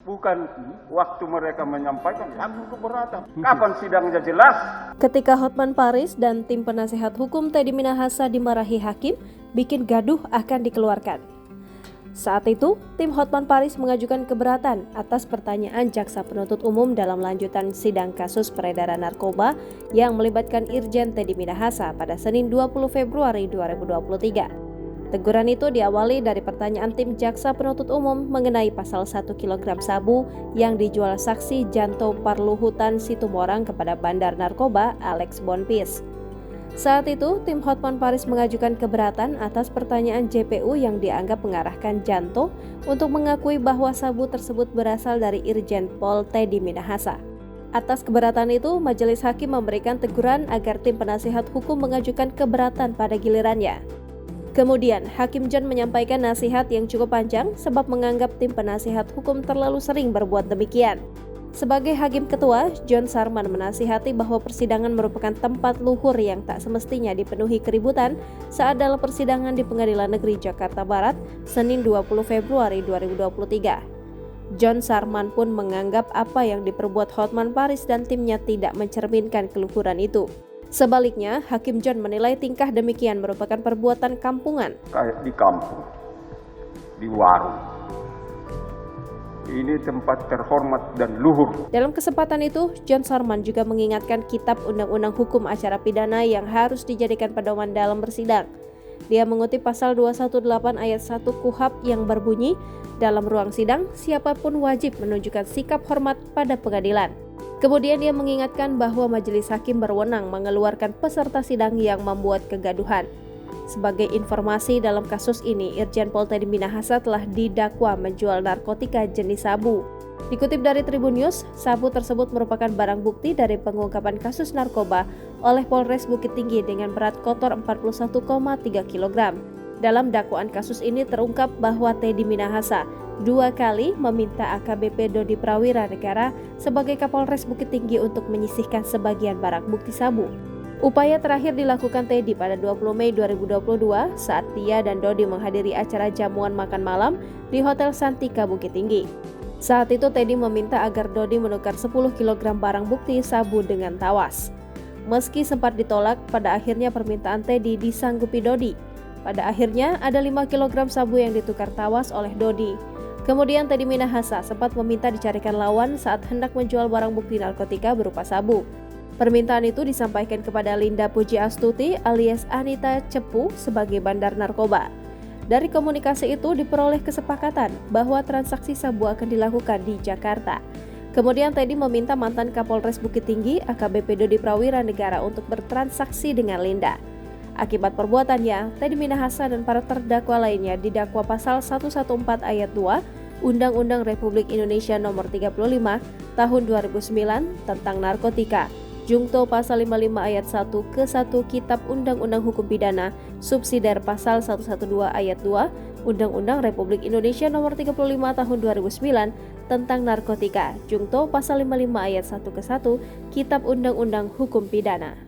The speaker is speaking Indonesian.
Bukan waktu mereka menyampaikan langsung keberatan. Kapan sidangnya jelas? Ketika Hotman Paris dan tim penasehat hukum Teddy Minahasa dimarahi hakim, bikin gaduh akan dikeluarkan. Saat itu, tim Hotman Paris mengajukan keberatan atas pertanyaan jaksa penuntut umum dalam lanjutan sidang kasus peredaran narkoba yang melibatkan Irjen Teddy Minahasa pada Senin 20 Februari 2023. Teguran itu diawali dari pertanyaan tim jaksa penuntut umum mengenai pasal 1 kg sabu yang dijual saksi Janto Parluhutan Situmorang kepada bandar narkoba Alex Bonpis. Saat itu, tim Hotman Paris mengajukan keberatan atas pertanyaan JPU yang dianggap mengarahkan Janto untuk mengakui bahwa sabu tersebut berasal dari Irjen Pol Teddy Minahasa. Atas keberatan itu, majelis hakim memberikan teguran agar tim penasihat hukum mengajukan keberatan pada gilirannya. Kemudian, Hakim John menyampaikan nasihat yang cukup panjang sebab menganggap tim penasihat hukum terlalu sering berbuat demikian. Sebagai Hakim Ketua, John Sarman menasihati bahwa persidangan merupakan tempat luhur yang tak semestinya dipenuhi keributan saat dalam persidangan di Pengadilan Negeri Jakarta Barat, Senin 20 Februari 2023. John Sarman pun menganggap apa yang diperbuat Hotman Paris dan timnya tidak mencerminkan keluhuran itu. Sebaliknya, Hakim John menilai tingkah demikian merupakan perbuatan kampungan. Kayak di kampung, di warung. Ini tempat terhormat dan luhur. Dalam kesempatan itu, John Sarman juga mengingatkan kitab Undang-Undang Hukum Acara Pidana yang harus dijadikan pedoman dalam bersidang. Dia mengutip pasal 218 ayat 1 KUHP yang berbunyi, dalam ruang sidang, siapapun wajib menunjukkan sikap hormat pada pengadilan. Kemudian dia mengingatkan bahwa majelis hakim berwenang mengeluarkan peserta sidang yang membuat kegaduhan. Sebagai informasi dalam kasus ini, Irjen Pol Teddy Minahasa telah didakwa menjual narkotika jenis sabu. Dikutip dari Tribun News, sabu tersebut merupakan barang bukti dari pengungkapan kasus narkoba oleh Polres Bukit Tinggi dengan berat kotor 41,3 kg. Dalam dakwaan kasus ini terungkap bahwa Teddy Minahasa 2 kali meminta AKBP Dodi Prawira Negara sebagai Kapolres Bukit Tinggi untuk menyisihkan sebagian barang bukti sabu. Upaya terakhir dilakukan Teddy pada 20 Mei 2022 saat dia dan Dodi menghadiri acara jamuan makan malam di Hotel Santika Bukit Tinggi. Saat itu Teddy meminta agar Dodi menukar 10 kg barang bukti sabu dengan tawas. Meski sempat ditolak, pada akhirnya permintaan Teddy disanggupi Dodi. Pada akhirnya ada 5 kg sabu yang ditukar tawas oleh Dodi. Kemudian Teddy Minahasa sempat meminta dicarikan lawan saat hendak menjual barang bukti narkotika berupa sabu. Permintaan itu disampaikan kepada Linda Puji Astuti alias Anita Cepu sebagai bandar narkoba. Dari komunikasi itu diperoleh kesepakatan bahwa transaksi sabu akan dilakukan di Jakarta. Kemudian Teddy meminta mantan Kapolres Bukit Tinggi AKBP Dodi Prawira Negara untuk bertransaksi dengan Linda. Akibat perbuatannya, Teddy Minahasa dan para terdakwa lainnya didakwa pasal 114 ayat 2 Undang-Undang Republik Indonesia Nomor 35 Tahun 2009 tentang narkotika, Jungto pasal 55 ayat 1 ke 1 Kitab Undang-Undang Hukum Pidana, subsidiar pasal 112 ayat 2 Undang-Undang Republik Indonesia Nomor 35 Tahun 2009 tentang narkotika, Jungto pasal 55 ayat 1 ke 1 Kitab Undang-Undang Hukum Pidana.